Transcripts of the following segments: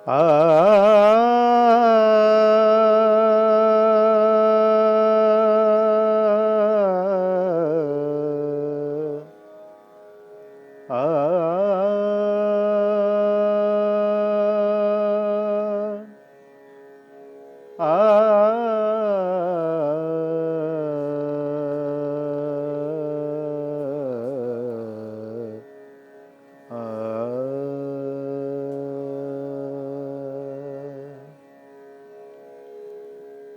आ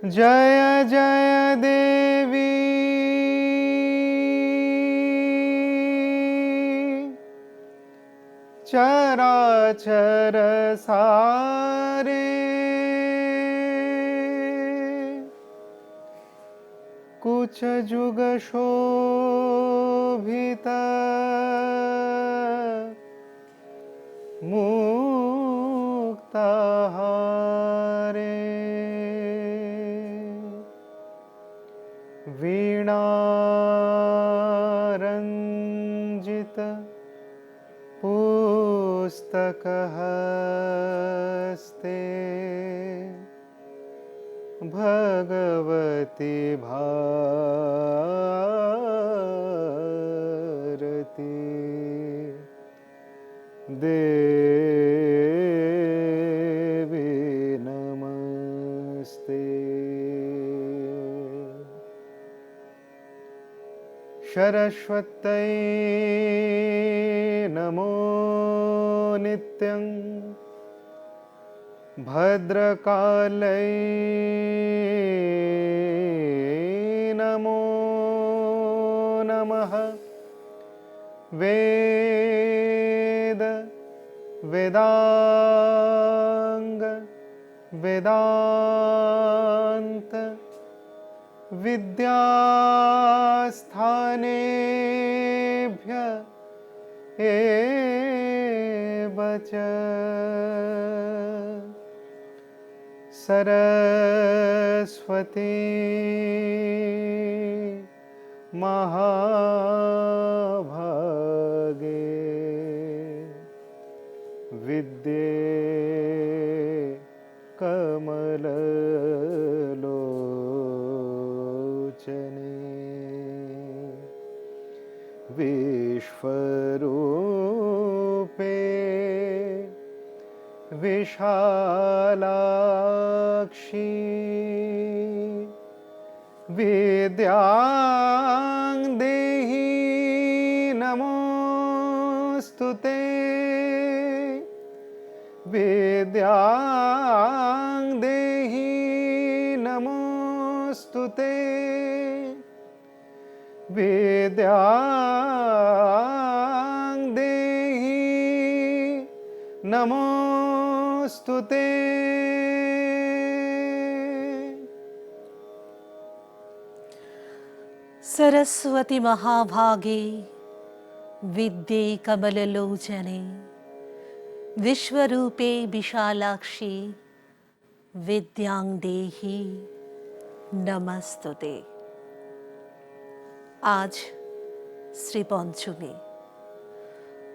जय जय देवी चराचर सारे कुछ जुग शोभित मुक्ताहारे वीणारंजित पुस्तकहस्ते भगवती भारती देवी नमस्ते। सरस्वत्यै नमो नित्यं भद्रकालै नमो नमः। वेद वेदांग वेदांत विद्यास्थानेभ्य एव च सरस्वती महाभागे विद्ये कमललोचने विश्वरूपे विशालाक्षी विद्यां देहि नमोस्तुते। विद्यां देहि नमोस्तुते। विद्यां देहि नमोस्तुते। सरस्वती महाभागे विद्ये कमललोचने विश्वरूपे विशालाक्षी विद्यां देहि नमस्तुते। आज শ্রী পঞ্চমী,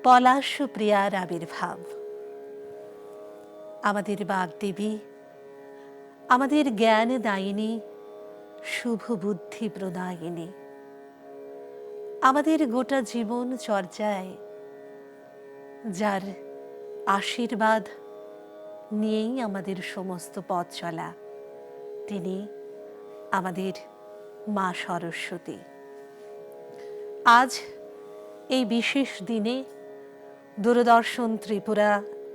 পলাশপ্রিয়ার আবির্ভাব। আমাদের বাগদেবী, আমাদের জ্ঞানদায়িনী, শুভ বুদ্ধি প্রদায়িনী, আমাদের গোটা জীবন চর্যায় যার আশীর্বাদ নিয়েই আমাদের সমস্ত পথ চলা, তিনি আমাদের মা সরস্বতী। আজ এই বিশেষ দিনে দূরদর্শন ত্রিপুরা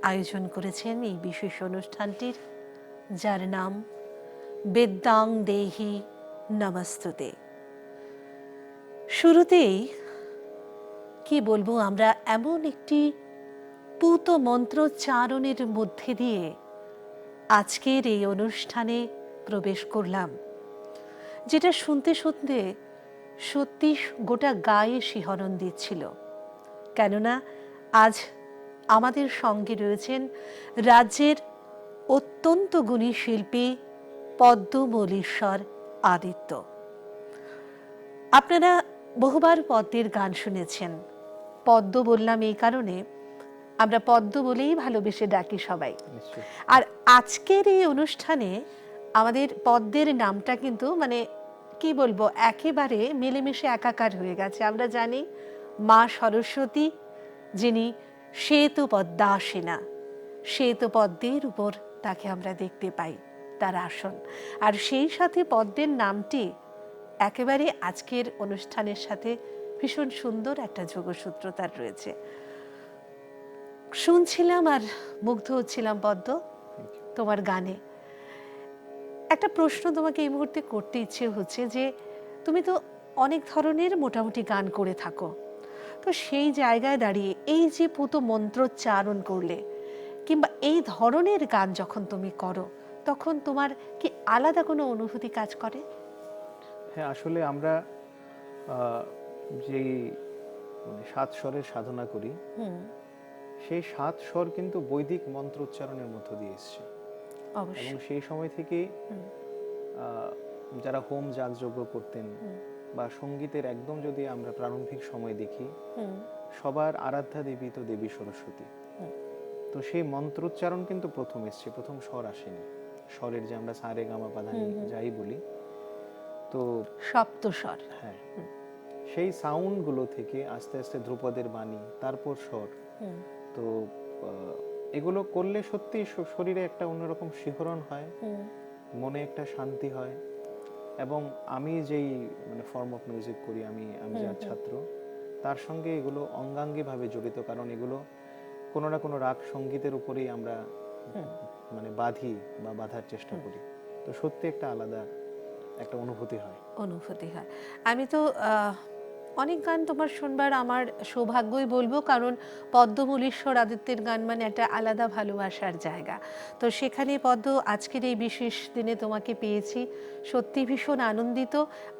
আয়োজন করেছেন এই বিশেষ অনুষ্ঠানটির, যার নাম বিদ্যাং দেহি নমস্তুতে। শুরুতেই কি বলবো, আমরা এমন একটি পূত মন্ত্রোচ্চারণের মধ্যে দিয়ে আজকের এই অনুষ্ঠানে প্রবেশ করলাম, যেটা শুনতে শুনতে সত্যি গোটা গায়ে শিহরণ দিচ্ছিল। কেননা আজ আমাদের সঙ্গে রয়েছেন রাজ্যের অত্যন্ত গুণী শিল্পী পদ্মমৌলীশ্বর আদিত্য। আপনারা বহুবার পদ্মের গান শুনেছেন। পদ্ম বললাম এই কারণে, আমরা পদ্ম বলেই ভালোবেসে ডাকি সবাই। নিশ্চয়ই। আর আজকের এই অনুষ্ঠানে আমাদের পদ্মের নামটা কিন্তু মানে কি বলবো, একেবারে মিলেমিশে একাকার হয়ে গেছে। আমরা জানি মা সরস্বতী, যিনি শ্বেত পদ্মাসিনা, শ্বেত পদ্মের উপর তাকে আমরা দেখতে পাই, তার আসন। আর সেই সাথে পদ্মের নামটি একেবারে আজকের অনুষ্ঠানের সাথে ভীষণ সুন্দর একটা যোগসূত্র তার রয়েছে। শুনছিলাম আর মুগ্ধ হচ্ছিলাম পদ্ম তোমার গানে। একটা প্রশ্ন তোমাকে এই মুহূর্তে করতে ইচ্ছে হচ্ছে যে তুমি তো অনেক ধরনের মোটামুটি গান করে থাকো, তো সেই জায়গায় দাঁড়িয়ে এই যে পুত মন্ত্রোচ্চারণ করলে কিংবা এই ধরনের গান যখন তুমি করো, তখন তোমার কি আলাদা কোনো অনুভূতি কাজ করে? হ্যাঁ, আসলে আমরা যেই মানে 7 স্বরের সাধনা করি, সেই 7 স্বর কিন্তু বৈদিক মন্ত্র উচ্চারণের মধ্য দিয়ে এসছে। এবং অবশ্যই। সেই সময় থেকেই যারা হোম যাগযজ্ঞ করতেন বা সঙ্গীতের একদম যদি আমরা প্রারম্ভিক সময় দেখি, সবার আরাধ্যা দেবী তো দেবী সরস্বতী। তো সেই মন্ত্রোচ্চারণ কিন্তু প্রথম এসছে, প্রথম স্বর আসেনি। স্বরের যে আমরা সা রে গা মা পা ধা নি যাই বলি, তো সপ্তস্বর। হ্যাঁ, সেই সাউন্ড গুলো থেকে আস্তে আস্তে ধ্রুপদের বাণী, তারপর স্বর। তো এগুলো করলে সত্যি শরীরে একটা অন্যরকম শিহরণ হয়, মনে একটা শান্তি হয়। এবং আমি যেই মানে ফর্ম অফ মিউজিক করি, আমি যার ছাত্র, তার সঙ্গে এগুলো অঙ্গাঙ্গিভাবে জড়িত, কারণ এগুলো কোনো না কোনো রাগ সঙ্গীতের উপরেই আমরা মানে বাঁধার চেষ্টা করি। তো সত্যি একটা আলাদা একটা অনুভূতি হয়। আমি তো অনেক গান তোমার শুনবার আমার সৌভাগ্যই বলবো, কারণ পদ্মমূলীশ্বর আদিত্যের গান মানে একটা আলাদা ভালোবাসার জায়গা। তো সেখানে পদ্ম আজকের এই বিশেষ দিনে তোমাকে পেয়েছি, সত্যি ভীষণ আনন্দিত।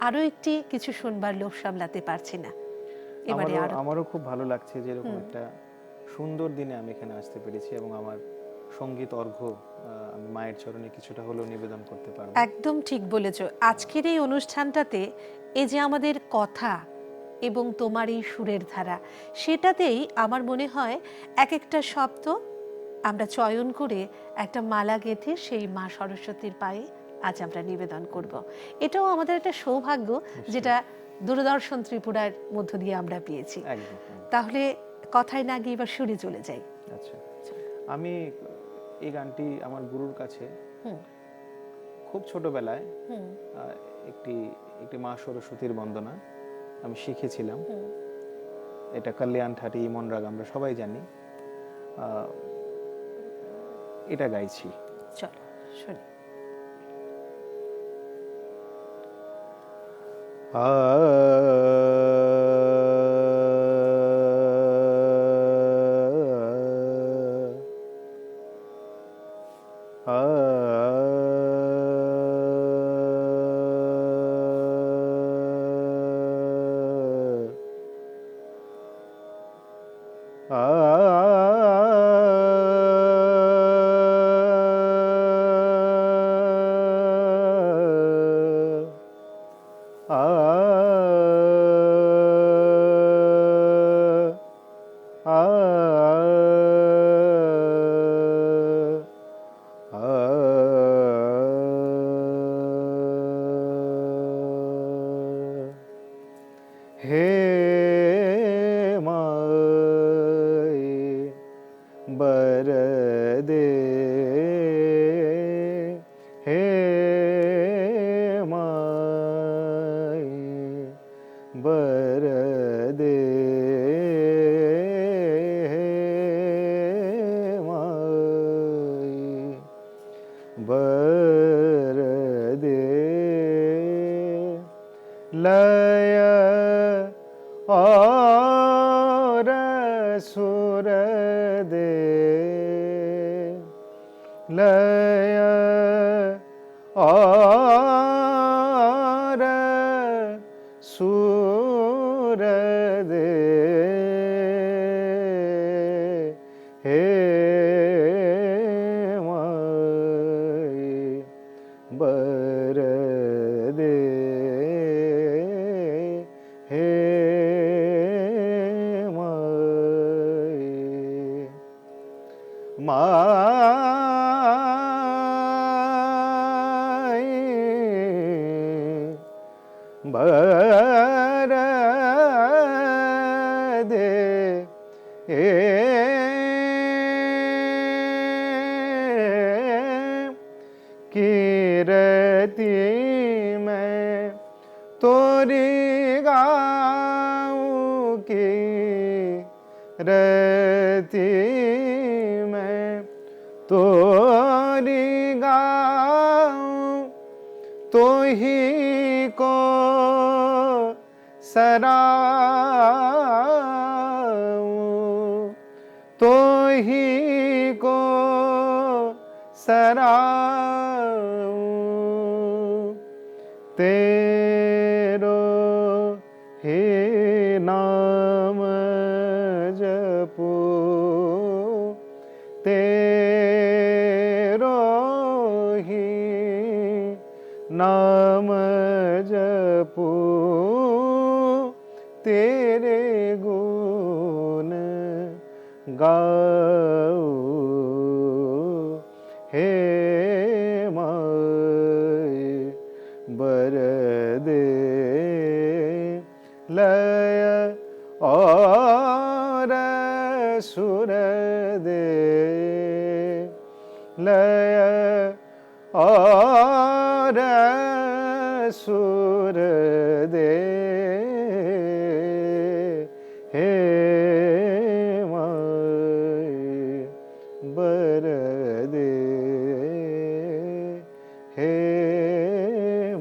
আরও একটি কিছু শুনবার লোভ সামলাতে পারছি না। এবারে আমারও খুব ভালো লাগছে যে এরকম একটা সুন্দর দিনে আমি এখানে আসতে পেরেছি এবং আমার সঙ্গীত অর্ঘ্য আমি মায়ের চরণে কিছুটা হলেও নিবেদন করতে পারবো। একদম ঠিক বলেছো। আজকের এই অনুষ্ঠানটাতে এই যে আমাদের কথা এবং তোমার এই সুরের ধারা, সেটাতেই আমার মনে হয় এক একটা শব্দ আমরা চয়ন করে একটা মালা গেঁথে সেই মা সরস্বতীর পায়ে আজ আমরা নিবেদন করব। এটাও আমাদের একটা সৌভাগ্য, যেটা দূরদর্শন ত্রিপুরার মধ্য দিয়ে আমরা পেয়েছি। তাহলে কথায় না গিয়ে এবার সুরে চলে যাই। আচ্ছা, আমি এই গানটি আমার গুরুর কাছে খুব ছোটবেলায় একটি মা সরস্বতীর বন্দনা আমি শিখেছিলাম। এটা কল্যাণ ঠাটি, ইমন রাগ আমরা সবাই জানি। এটা গাইছি। চলো শুনি। लय और सुर दे, लय और सुर दे, हे माई बर दे, हे माई। মাই বরদে कीरति मैं तोरी गाऊं कीरति मैं तोरी गाऊं तो ही को सराऊं तो ही को सराऊं तेरो ही नाम जपो तेरो ही नाम जपो तेरे गुण गाओ हे माए बरदे लय और सुर दे लय और सुर दे हे माए बरदे हे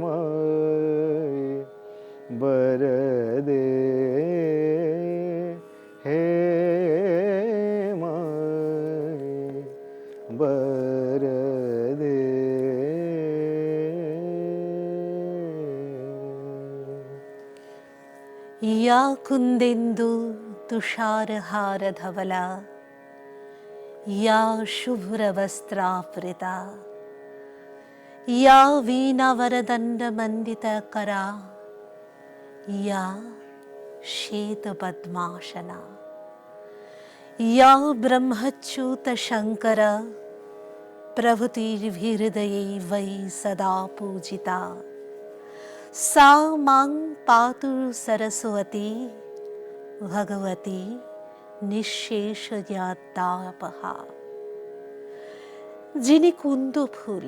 माए बरदे हे माए बरदे या कुंदेन्दु तुषारहार धवला या शुभ्रवस्त्रावृता या वीणावरदण्डमण्डितकरा या श्वेतपद्मासना या ब्रह्मच्युतशङ्कर प्रभृतिर्हृदये वै सदा पूजिता सा मां पातु सरस्वती भगवती নিঃশেষজ্ঞাতাপহা। যিনি কুন্দ ফুল,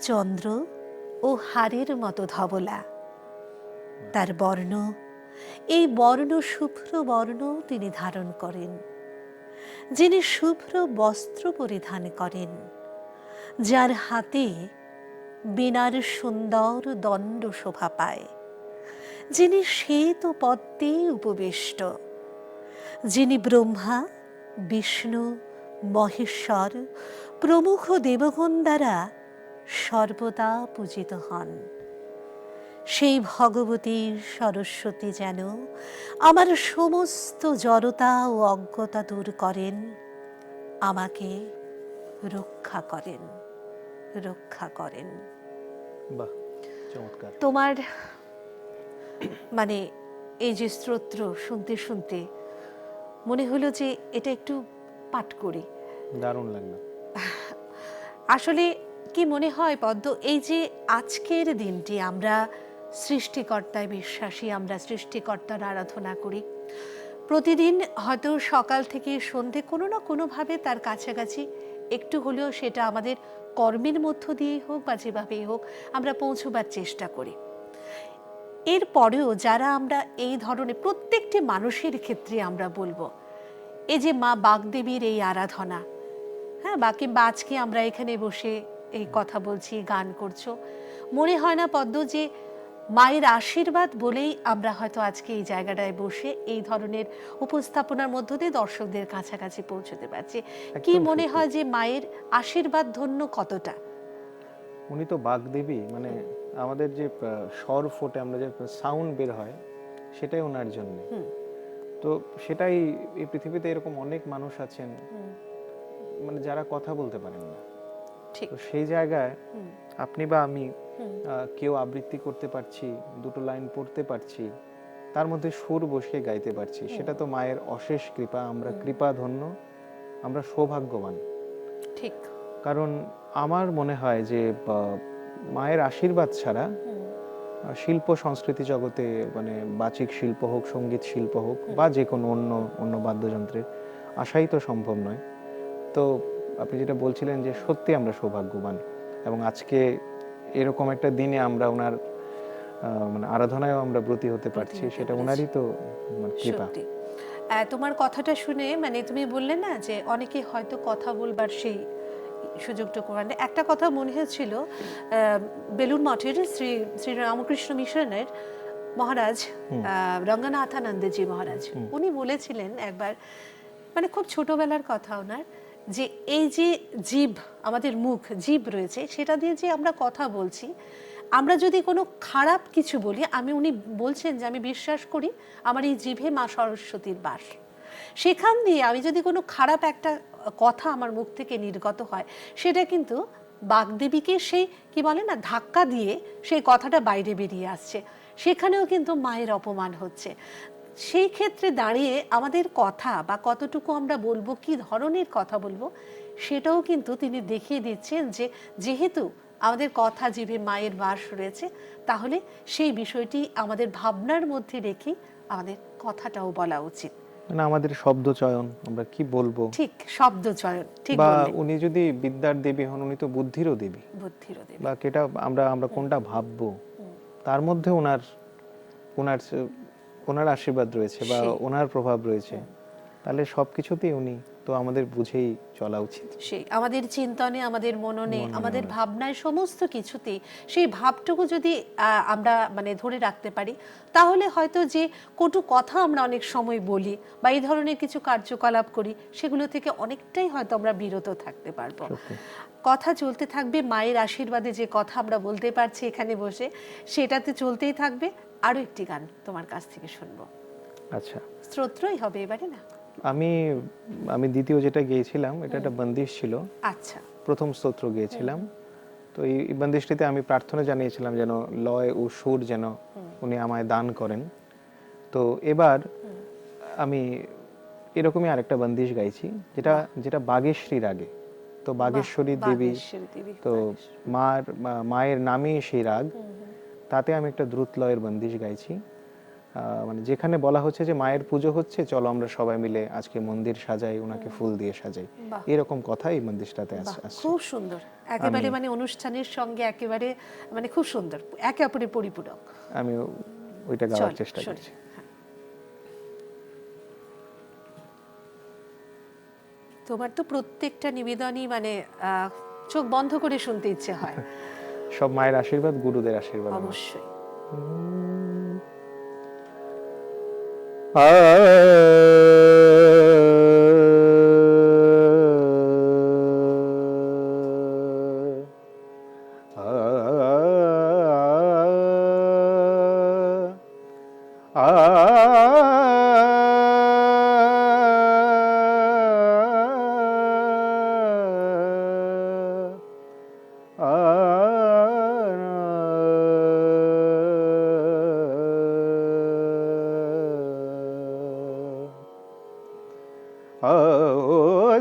চন্দ্র ও হারের মতো ধবলা, তার বর্ণ এই বর্ণ শুভ্র বর্ণ তিনি ধারণ করেন। যিনি শুভ্র বস্ত্র পরিধান করেন, যার হাতে বীণার সুন্দর দণ্ড শোভা পায়, যিনি শ্বেত পদ্মে উপবিষ্ট, যিনি ব্রহ্মা বিষ্ণু মহেশ্বর প্রমুখ দেবগণ দ্বারা সর্বদা পূজিত হন, সেই ভগবতী সরস্বতী যেন আমার সমস্ত জড়তা ও অজ্ঞতা দূর করেন, আমাকে রক্ষা করেন, রক্ষা করেন। বাহ, চমৎকার। তোমার মানে এই যে স্তোত্র শুনতে শুনতে মনে হলো যে এটা একটু পাঠ করি। দারুণ লাগলো। আসলে কি মনে হয় পদ্ম, এই যে আজকের দিনটি আমরা সৃষ্টিকর্তায় বিশ্বাসী, আমরা সৃষ্টিকর্তার আরাধনা করি, প্রতিদিন হয়তো সকাল থেকে সন্ধে কোনো না কোনোভাবে তার কাছাকাছি একটু হলেও সেটা আমাদের কর্মের মধ্য দিয়েই হোক বা যেভাবেই হোক আমরা পৌঁছবার চেষ্টা করি। এরপরেও যারা আমরা এই ধরনের প্রত্যেকটি মানুষের ক্ষেত্রে আমরা বলবো, এই যে মা বাগদেবীর এই আরাধনা, হ্যাঁ, কিংবা আজকে আমরা এখানে বসে এই কথা বলছি, গান করছো, মনে হয় না পদ্ম যে মায়ের আশীর্বাদ বলেই আমরা হয়তো আজকে এই জায়গাটায় বসে এই ধরনের উপস্থাপনার মধ্য দিয়ে দর্শকদের কাছাকাছি পৌঁছতে পারছি? কি মনে হয় যে মায়ের আশীর্বাদ ধন্য কতটা? উনি তো বাগদেবী, মানে আমাদের যে স্বর ফোটে, আমরা যে সাউন্ড বের হয়, সেটাই ওনার জন্য। তো সেটাই, এই পৃথিবীতে এরকম অনেক মানুষ আছেন মানে যারা কথা বলতে পারেন না, তো সেই জায়গায় আপনি বা আমি কেউ আবৃত্তি করতে পারছি, দুটো লাইন পড়তে পারছি, তার মধ্যে সুর বসিয়ে গাইতে পারছি, সেটা তো মায়ের অশেষ কৃপা। আমরা কৃপা ধন্য আমরা সৌভাগ্যবান। ঠিক। কারণ আমার মনে হয় যে মায়ের আশীর্বাদ ছাড়া শিল্প সংস্কৃতি জগতে, মানে বাচিক শিল্প হোক, সঙ্গীত শিল্প হোক, বা যে কোনো অন্য অন্য বাদ্যযন্ত্রের আশাই তো সম্ভব নয়। তো আপনি যেটা বলছিলেন যে সত্যি আমরা সৌভাগ্যবান, এবং আজকে এরকম একটা দিনে আমরা ওনার মানে আরাধনায়ও আমরা ব্রতী হতে পারছি, সেটা ওনারই তো মানে কৃপা। সত্যি। তোমার কথাটা শুনে, মানে তুমি বললে না যে অনেকে হয়তো কথা বলবার সেই সুযোগটুকু মানে, একটা কথা মনে হচ্ছিল বেলুড় মঠের শ্রী শ্রী রামকৃষ্ণ মিশনের মহারাজ রঙ্গনাথানন্দজি মহারাজ, উনি বলেছিলেন একবার, মানে খুব ছোটবেলার কথা ওনার, যে এই যে জিভ, আমাদের মুখ জিভ রয়েছে, সেটা দিয়ে যে আমরা কথা বলছি, আমরা যদি কোনো খারাপ কিছু বলি, উনি বলছেন যে আমি বিশ্বাস করি আমার এই জিভে মা সরস্বতীর বাস, সেখান দিয়ে আমি যদি কোনো খারাপ একটা কথা আমার মুখ থেকে নির্গত হয়, সেটা কিন্তু বাগদেবীকে সেই কি বলে না, ধাক্কা দিয়ে সেই কথাটা বাইরে বেরিয়ে আসছে, সেখানেও কিন্তু মায়ের অপমান হচ্ছে। সেই ক্ষেত্রে দাঁড়িয়ে আমাদের কথা বা কতটুকু আমরা বলবো, কি ধরনের কথা বলবো, সেটাও কিন্তু তিনি দেখিয়ে দিচ্ছেন যে যেহেতু আমাদের কথা জিভে মায়ের বাস রয়েছে, তাহলে সেই বিষয়টি আমাদের ভাবনার মধ্যে রেখে আমাদের কথাটাও বলা উচিত। মানে আমাদের শব্দ চয়ন, আমরা কি বলবো, ঠিক, শব্দ চয়ন, ঠিক বা বললেন। উনি যদি বিদ্যার দেবী হন, উনি তো বুদ্ধিরও দেবী, বুদ্ধিরও দেবী। বা কেটা আমরা আমরা কোনটা ভাববো, তার মধ্যে ওনার ওনার ওনার আশীর্বাদ রয়েছে বা সেই। ওনার প্রভাব রয়েছে, তাহলে সবকিছুতেই উনি তো আমাদের বুঝেই চলা উচিত। সেই আমাদের চিন্তনে, আমাদের মননে, আমাদের ভাবনায়, সমস্ত কিছুতে সেই ভাবটুকু যদি আমরা মানে ধরে রাখতে পারি, তাহলে হয়তো যে কটু কথা আমরা অনেক সময় বলি বা এই ধরনের কিছু কার্যকলাপ করি, সেগুলো থেকে অনেকটাই হয়তো আমরা বিরত থাকতে পারবো। কথা চলতে থাকবে, মায়ের আশীর্বাদে যে কথা আমরা বলতে পারছি এখানে বসে, সেটাতে চলতেই থাকবে। আরো একটি গান তোমার কাছ থেকে শুনবো। আচ্ছা, স্তোত্রই হবে এবারে না? আমি আমি দ্বিতীয় যেটা গেয়েছিলাম, এটা একটা বন্দিশ ছিল। আচ্ছা। প্রথম স্তোত্র গেয়েছিলাম। তো এই বন্দিশটিতে আমি প্রার্থনা জানিয়েছিলাম যেন লয় ও সুর যেন উনি আমায় দান করেন। তো এবার আমি এরকমই আরেকটা বন্দিশ গাইছি, যেটা যেটা বাগেশ্বরী রাগে। তো বাগেশ্বরী দেবী, তো মায়ের নামে সেই রাগ, তাতে আমি একটা দ্রুত লয়ের বন্দিশ গাইছি। মানে যেখানে বলা হচ্ছে যে মায়ের পুজো হচ্ছে, চলো আমরা সবাই মিলে আজকে মন্দির সাজাই, ওনাকে ফুল দিয়ে সাজাই, এরকম কথা এই মন্দিরটাতে আছে। খুব সুন্দর, একেবারে মানে অনুষ্ঠানের সঙ্গে একেবারে মানে খুব সুন্দর, একে অপরের পরিপূরক। আমি ওইটা গাওয়ার চেষ্টা করছি। তোমার তো প্রত্যেকটা নিবেদনই মানে চোখ বন্ধ করে শুনতে ইচ্ছে হয়। সব মায়ের আশীর্বাদ, গুরুদের আশীর্বাদ অবশ্যই।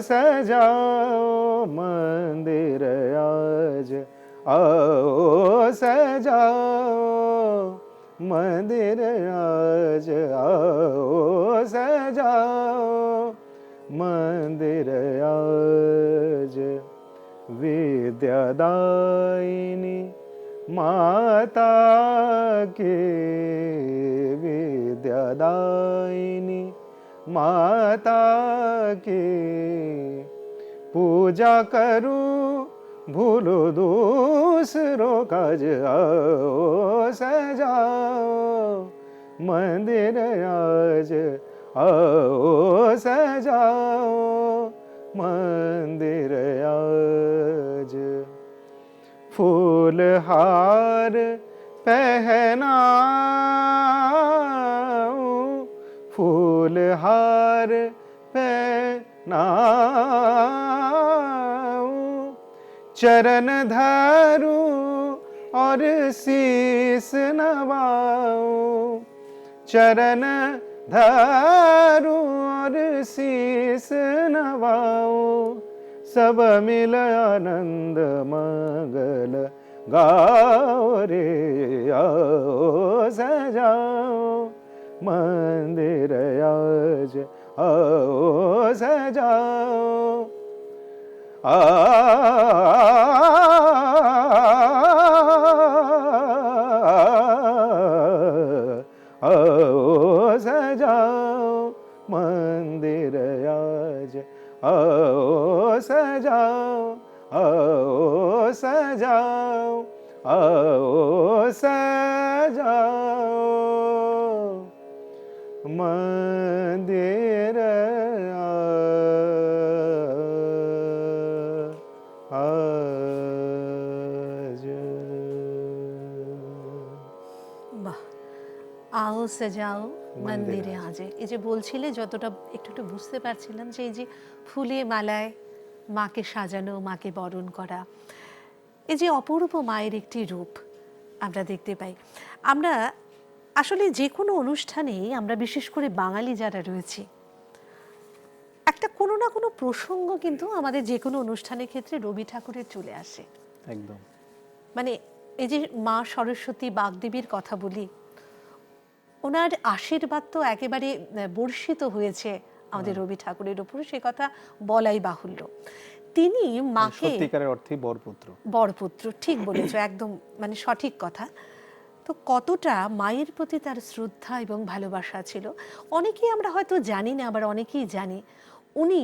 सजाओ मंदिर आज, आओ सजाओ मंदिर आज, आओ सजाओ मंदिर आज, विद्यादायिनी माता की, विद्यादायिनी माता की पूजा करूं, भूलो दूसरों काज, आओ सजाओ मंदिर आज, आओ सजाओ मंदिर आज, फूल हार पहनाऊं, फूल हार पहनाऊं, चरण धरूं और शीस नवाऊं, चरण धरूं और शीस नवाऊं, पाओ, सब मिल आनंद मंगल गाओ रे, आओ सजाओ मंदिर आज, आओ सजाओ, आओ सजाओ मंदिर आज, आओ सजाओ, आओ सजाओ, आओ सजाओ मंदिर आज। বাহ, আও সাজাও মন্দিরে আজে, এই যে বলছিলে যতটা একটু একটু বুঝতে পারছিলাম যে এই যে ফুলে মালায় মাকে সাজানো, মাকে বরণ করা, এই যে অপূর্ব মায়ের একটি রূপ আমরা দেখতে পাই। আমরা আসলে যে কোনো অনুষ্ঠানেই আমরা বিশেষ করে বাঙালি যারা রয়েছি, একটা কোনো না কোনো প্রসঙ্গ কিন্তু আমাদের যে কোনো অনুষ্ঠানের ক্ষেত্রে রবি ঠাকুরের চলে আসে। একদম, মানে এই যে মা সরস্বতী বাগদেবীর কথা বলি, ওনার আশীর্বাদ তো একেবারে বর্ষিত হয়েছে আমাদের রবি ঠাকুরের উপর, সে কথা বলাই বাহুল্য। তিনি মাকে সত্যিকারের অর্থে বরপুত্র, বরপুত্র, ঠিক বলেছো, একদম মানে সঠিক কথা। তো কতটা মায়ের প্রতি তার শ্রদ্ধা এবং ভালোবাসা ছিল অনেকেই আমরা হয়তো জানি না, আবার অনেকেই জানি। উনি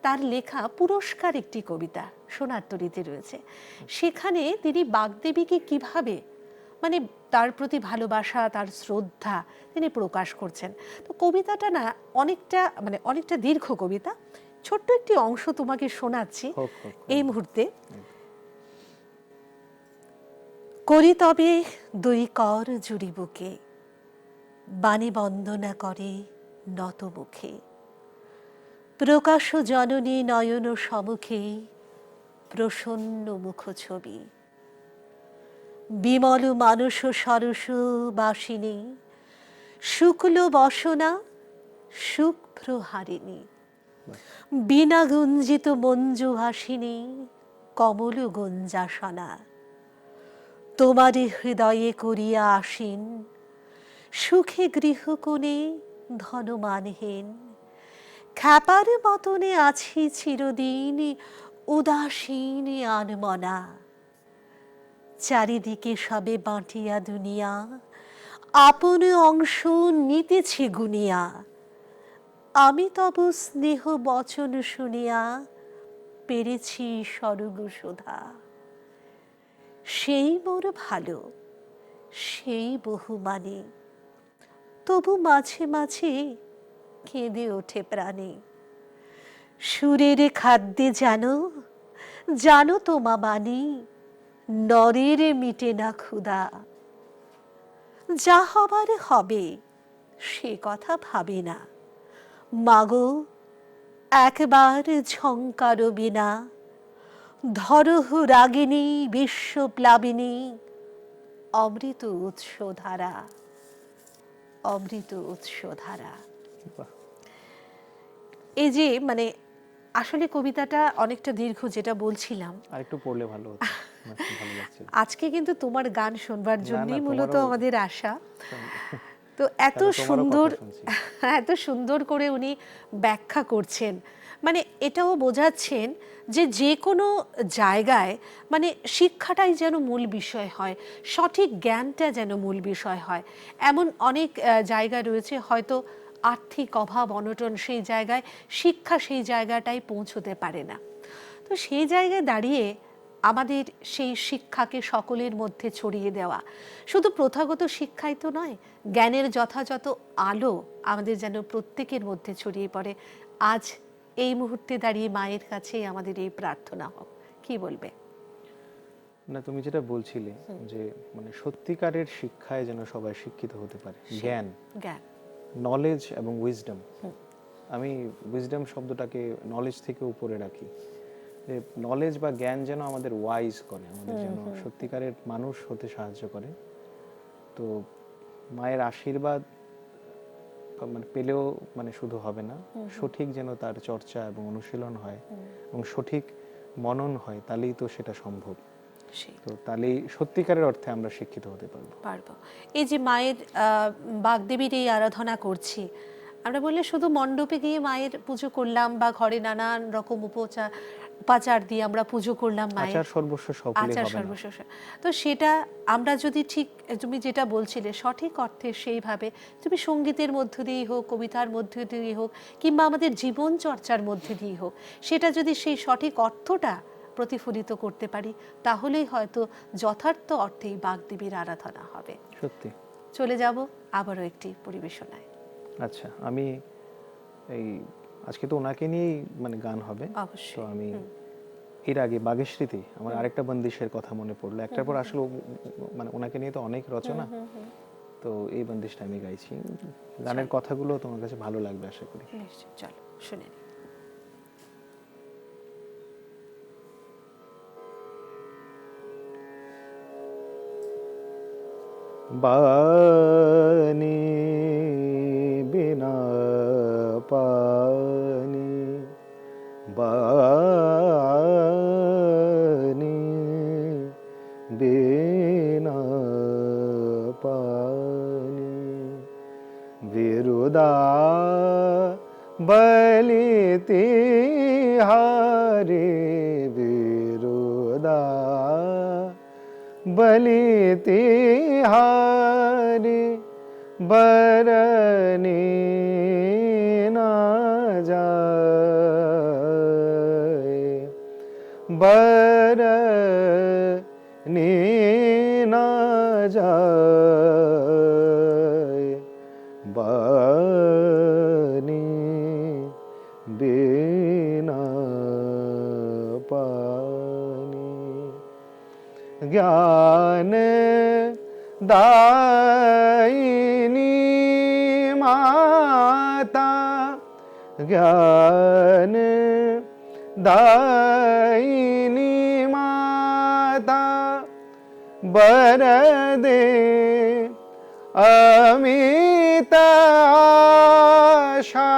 তার লেখা পুরস্কার একটি কবিতা সোনার তরীতে রয়েছে, সেখানে তিনি বাগদেবীকে কিভাবে মানে তার প্রতি ভালোবাসা, তার শ্রদ্ধা তিনি প্রকাশ করছেন। তো কবিতাটা না অনেকটা দীর্ঘ কবিতা, ছোট্ট একটি অংশ তোমাকে শোনাচ্ছি এই মুহূর্তে। করি তবে দুই কর জুড়ি বুকে, বাণী বন্দনা করে নত মুখে, প্রকাশ জননী নয়ন সমুখে, প্রসন্ন মুখ ছবি, বিমল মানস সরস বাসিনী, শুক্ল বসনা শুভ্র হারিণী, বীণা গুঞ্জিত মঞ্জু হাসিনী, কমল গুঞ্জাসনা, তোমারে হৃদয়ে করিয়া আসীন, সুখে গৃহকোণে ধনমানহীন, খ্যাপার মতনে আছি চিরদিন উদাসীন আনমনা, চারিদিকে সবে বাঁটিয়া দুনিয়া, আপন অংশ নিতেছে গুনিয়া, আমি তব স্নেহ বচন শুনিয়া পেরেছি স্বর্গ সুধা, সেই মোর ভালো সেই বহুমানে, তবু মাঝে মাঝে কেঁদে ওঠে প্রাণে, সুরের খাদ্যে জানো জানো তোমা মানি, নরের মিটে না ক্ষুধা, যা হবার হবে সে কথা ভাবে না, মাগো একবার ঝংকার বিনা, ধরহ রাগিনী বিশ্বপ্লাবিনী, অমৃত উৎসধারা, অমৃত উৎসধারা। এই যে মানে আসলে কবিতাটা অনেকটা দীর্ঘ, যেটা বলছিলাম আরেকটু পড়লে ভালো হতো, আমার খুব ভালো লাগছিল। আজকে কিন্তু তোমার গান শুনবার জন্যই মূলত আমাদের আশা। তো এত সুন্দর করে উনি ব্যাখ্যা করছেন, মানে এটাও বোঝাচ্ছেন যে যে কোনো জায়গায় মানে শিক্ষাটাই যেন মূল বিষয় হয়, সঠিক জ্ঞানটা যেন মূল বিষয় হয়। এমন অনেক জায়গা রয়েছে হয়তো আর্থিক অভাব অনটন, সেই জায়গায় শিক্ষা সেই জায়গাটাই পৌঁছতে পারে না। তো সেই জায়গায় দাঁড়িয়ে আমাদের সেই শিক্ষাকে সকলের মধ্যে ছড়িয়ে দেওয়া, শুধু প্রথাগত শিক্ষাই তো নয়, জ্ঞানের যথাযথ আলো আমাদের যেন প্রত্যেকের মধ্যে ছড়িয়ে পড়ে। আজ এই মুহূর্তে দাঁড়িয়ে মায়ের কাছে আমাদের এই প্রার্থনা হোক। কি বলবে? না, তুমি যেটা বলছিলে যে মানে সত্যিকারের শিক্ষায় যেন সবাই শিক্ষিত হতে পারে, জ্ঞান, নলেজ এবং উইজডম। আমি উইজডম শব্দটাকে নলেজ থেকে উপরে রাখি, যে নলেজ বা জ্ঞান যেন আমাদের ওয়াইজ করে, আমাদের যেন সত্যিকারের মানুষ হতে সাহায্য করে। তো মায়ের আশীর্বাদ মানে পেলেও মানে শুধু হবে না, সঠিক যেন তার চর্চা এবং অনুশীলন হয় এবং সঠিক মনন হয়, তাহলেই তো সেটা সম্ভব। সেই তো তাহলেই সত্যিকারের অর্থে আমরা শিক্ষিত হতে পারবো। পারবো। এই যে মায়ের বাগদেবীর এই আরাধনা করছি, আমরা বললে শুধু মণ্ডপে গিয়ে মায়ের পুজো করলাম বা ঘরে নানান রকম উপাচার দিয়ে আমরা পুজো করলাম মায়ের, আচার সর্বস্ব সকলেই আচার হবে না। সর্বশেষ। তো সেটা আমরা যদি ঠিক তুমি যেটা বলছিলে সঠিক অর্থে সেইভাবে, তুমি সঙ্গীতের মধ্য দিয়েই হোক, কবিতার মধ্য দিয়েই হোক, কিংবা আমাদের জীবন চর্চার মধ্যে দিয়েই হোক, সেটা যদি সেই সঠিক অর্থটা প্রতিফলিত করতে পারি, তাহলেই হয়তো যথার্থ অর্থেই বাগদেবীর আরাধনা হবে। সত্যি। চলে যাব আবারও একটি পরিবেশনায়। আচ্ছা, আমি এই আজকে তো ওনাকে নিয়েই মানে গান হবে, অবশ্যই। তো আমি এর আগে বাগেশ্রীতে আমার আরেকটা বন্দিশের কথা মনে পড়লো, একটার পর আসলে মানে ওনাকে নিয়ে তো অনেক রচনা, তো এই বন্দিশটা আমি গাইছি। গানের কথাগুলো তোমার কাছে ভালো লাগবে আশা করি। নিশ্চয়, চলো শুনে নিই। বানি বিনা পানি, বানি বিনা পানি, বিরুদা বলিতি হারি, বিরুদা বলিতি হারি, বরনি না যায়, বরনি না যায়, বানি বিনা পানি, জ্ঞান দায়িনী মাতা, জ্ঞান দায়িনী মাতা, বরদে অমিত আশা,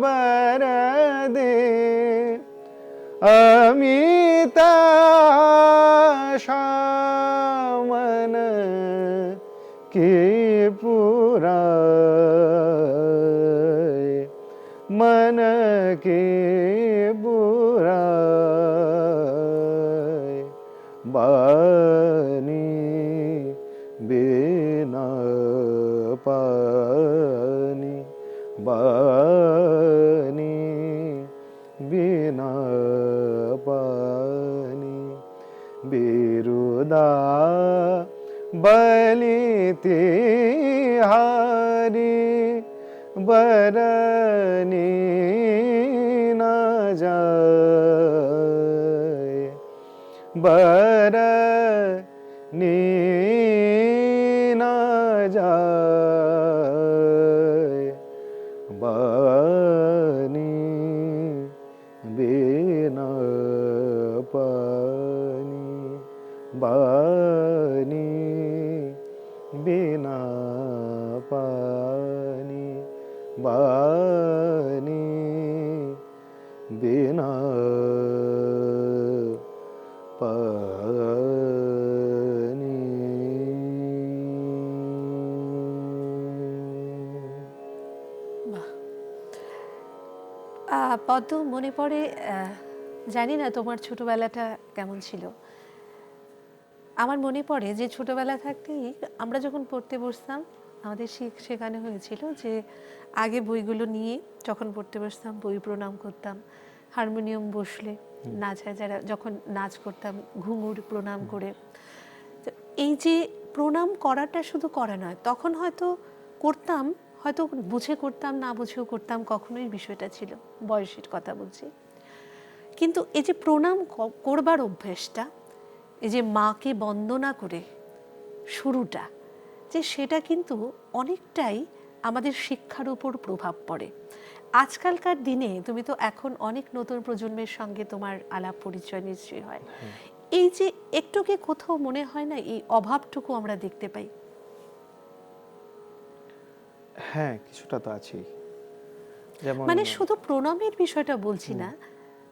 বরদে অমিত আশা, মন কি পুরায়, মন কি পুরায়, বানি বিনা পানি, বানি বিনা পানি, বিরুদা বলিতি হারি, বরনি না যায়, বরনি না যায়, বানি বিনা পানি, বানি বিনা পানি, বানি বিনা পানি। পদ্ম, মনে পড়ে, জানি না তোমার ছোটবেলাটা কেমন ছিল, আমার মনে পড়ে যে ছোটবেলা থাকতেই আমরা যখন পড়তে বসতাম, আমাদের শেখানো হয়েছিল যে আগে বইগুলো নিয়ে যখন পড়তে বসতাম বই প্রণাম করতাম, হারমোনিয়াম বসলে নাচ হয়, যারা যখন নাচ করতাম ঘুঙুর প্রণাম করে। তো এই যে প্রণাম করাটা শুধু করা নয়, তখন হয়তো করতাম, হয়তো বুঝে করতাম, না বুঝেও করতাম, কখনোই বিষয়টা ছিল, বয়সের কথা বলছি। কিন্তু এই যে প্রণাম করবার অভ্যেসটা, এই যে মাকে বন্দনা করে শুরুটা, যে সেটা কিন্তু অনেকটাই আমাদের শিক্ষার উপর প্রভাব পড়ে। আজকালকার দিনে তুমি তো এখন অনেক নতুন প্রজন্মের সঙ্গে তোমার আলাপ পরিচয় নিশ্চয়ই হয়, এই যে একটু কি কোথাও মনে হয় না এই অভাবটুকু আমরা দেখতে পাই? হ্যাঁ, কিছুটা তো আছেই। যেমন মানে শুধু প্রণামের বিষয়টা বলছি না,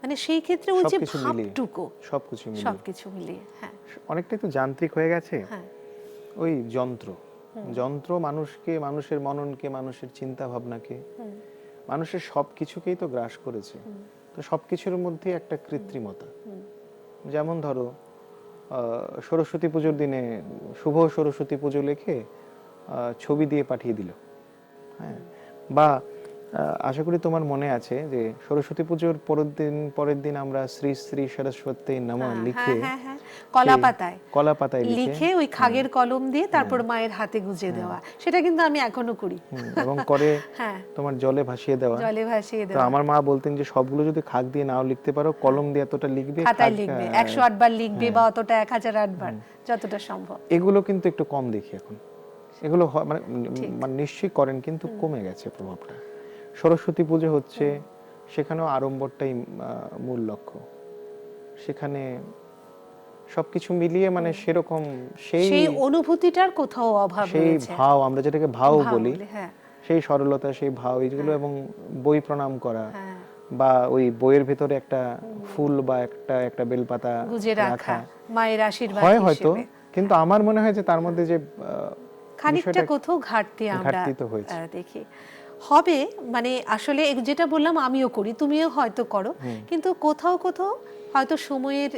মানে সেই ক্ষেত্রে ওই যে সবকিছু মিলিয়ে, ভাবটুকু, সবকিছু মিলিয়ে সবকিছু মিলিয়ে, হ্যাঁ অনেকটাই তো যান্ত্রিক হয়ে গেছে। হ্যাঁ ওই যন্ত্র যন্ত্র মানুষকে, মানুষের মননকে, মানুষের চিন্তা ভাবনাকে, মানুষের সব কিছুকেই তো গ্রাস করেছে। তো সবকিছুর মধ্যে একটা কৃত্রিমতা। যেমন ধরো সরস্বতী পুজোর দিনে শুভ সরস্বতী পুজো লিখে ছবি দিয়ে পাঠিয়ে দিল। হ্যাঁ, বা আশা করি তোমার মনে আছে যে সরস্বতী পুজোর পরের দিন আমরা শ্রী শ্রী সরস্বতী নমঃ লিখে হ্যাঁ হ্যাঁ কলা পাতায় কলা পাতায় লিখে ওই খাগের কলম দিয়ে তারপর মায়ের হাতে গুজে দেওয়া, সেটা কিন্তু আমি এখনো করি। এবং করে হ্যাঁ তোমার জলে ভাসিয়ে দেওয়া। জলে ভাসিয়ে তো দেওয়া, আমার মা বলতেন যে সবগুলো যদি খাগ দিয়ে নাও লিখতে পারো, কলম দিয়ে এতটা লিখবে, খাতায় লিখবে 108 বার লিখবে বা অতটা 1008 বার যতটা সম্ভব। এগুলো কিন্তু একটু কম দেখি এখন। এগুলো মানে নিশ্চয়ই করেন, কিন্তু কমে গেছে প্রভাবটা। সরস্বতী পুজো হচ্ছে, সেখানেও আড়ম্বরটাই মূল লক্ষ্য। সেখানে সবকিছু মিলিয়ে মানে সেরকম সেই অনুভূতিটার কোথাও অভাব সেই রয়েছে, ভাব, আমরা যেটাকে ভাব বলি, হ্যাঁ সেই সরলতা, সেই ভাব, এইগুলো, এবং বই প্রণাম করা, হ্যাঁ বা ওই বইয়ের ভিতরে একটা ফুল বা একটা বেলপাতা গুজে রাখা মায়ের আশীর্বাদ হয় হয়তো, হিসেবে। কিন্তু আমার মনে হয় যে তার মধ্যে যে খানিকটা কোথাও ঘাটতি আমরা ঘাটতি তো হয়েছে। দেখি হবে, মানে আসলে যেটা বললাম আমিও করি, তুমিও হয়তো করো, কিন্তু কোথাও কোথাও হয়তো সময়ের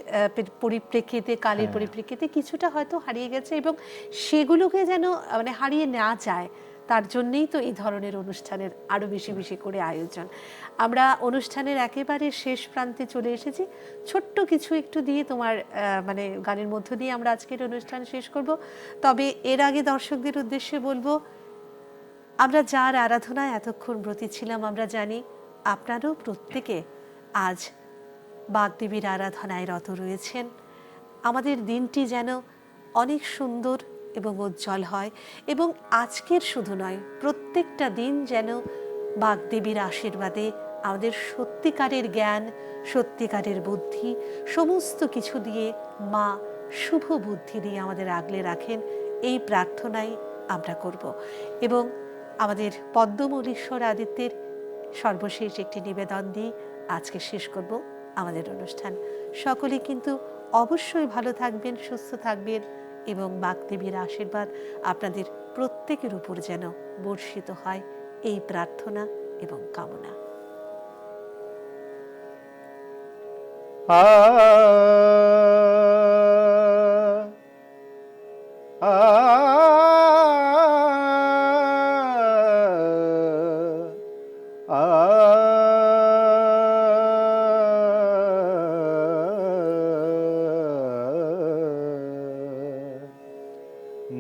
পরিপ্রেক্ষিতে, কালের পরিপ্রেক্ষিতে কিছুটা হয়তো হারিয়ে গেছে, এবং সেগুলোকে যেন মানে হারিয়ে না যায়, তার জন্যই তো এই ধরনের অনুষ্ঠানের আরো বেশি বেশি করে আয়োজন। আমরা অনুষ্ঠানের একেবারে শেষ প্রান্তে চলে এসেছি, ছোট্ট কিছু একটু দিয়ে তোমার মানে গানের মধ্য দিয়ে আমরা আজকের অনুষ্ঠান শেষ করব। তবে এর আগে দর্শকদের উদ্দেশ্যে বলবো, আমরা যার আরাধনায় এতক্ষণ ব্রতী ছিলাম, আমরা জানি আপনারাও প্রত্যেকে আজ বাগদেবীর আরাধনায় রত রয়েছেন। আমাদের দিনটি যেন অনেক সুন্দর এবং উজ্জ্বল হয়, এবং আজকের শুধু নয়, প্রত্যেকটা দিন যেন বাগদেবীর আশীর্বাদে আমাদের সত্যিকারের জ্ঞান, সত্যিকারের বুদ্ধি, সমস্ত কিছু দিয়ে মা শুভ বুদ্ধি দিয়ে আমাদের আগলে রাখেন, এই প্রার্থনাই আমরা করব। এবং আমাদের পদ্মমৌলীশ্বর আদিত্যের সর্বশেষ একটি নিবেদন দিয়ে আজকে শেষ করব আমাদের অনুষ্ঠান। সকলে কিন্তু অবশ্যই ভালো থাকবেন, সুস্থ থাকবেন, এবং বাগদেবীর আশীর্বাদ আপনাদের প্রত্যেকের উপর যেন বর্ষিত হয়, এই প্রার্থনা এবং কামনা।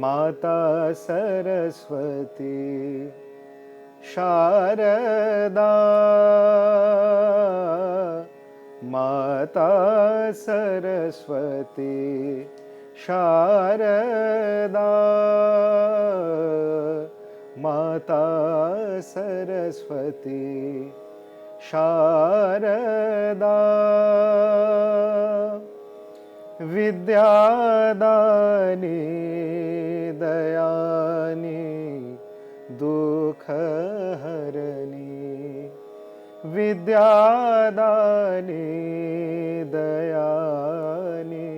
माता सरस्वती शारदा, माता सरस्वती शारदा, माता सरस्वती शारदा, विद्यादानी दयानी दुःखहरणी, विद्यादानी दयानी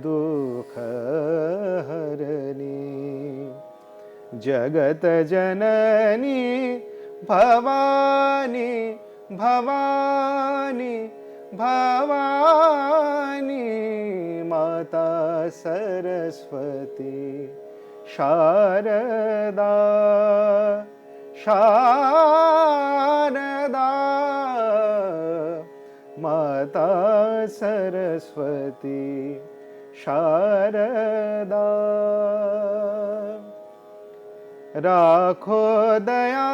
दुःखहरणी, जगत जननी भवानी भवानी भवानी, माता सरस्वती शारदा शारदा, माता सरस्वती शारदा। राखो दया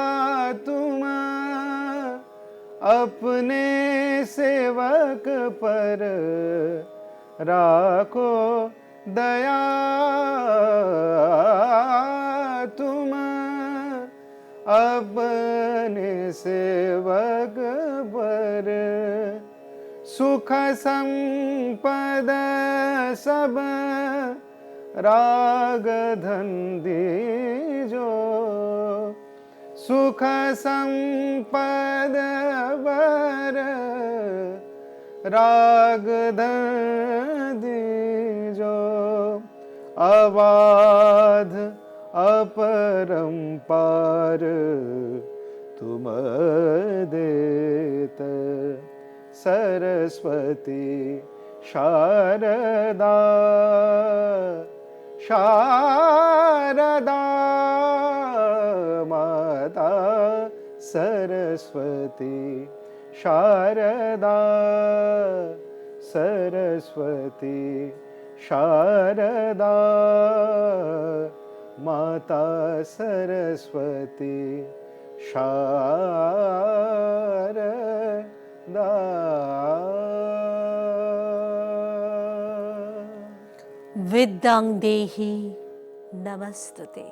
तुम अपने सेवक पर, राखो दया तुम अपने सेवक पर, सुख संपद सब राग धन दीजो, सुख संपद वर राग धन दीजो अबाध अपरंपार तुम देत सरस्वती शारदा शारदा माता सरस्वती शारदा सरस्वती शारदा माता सरस्वती शारदा। विद्यां देहि नमस्तुते।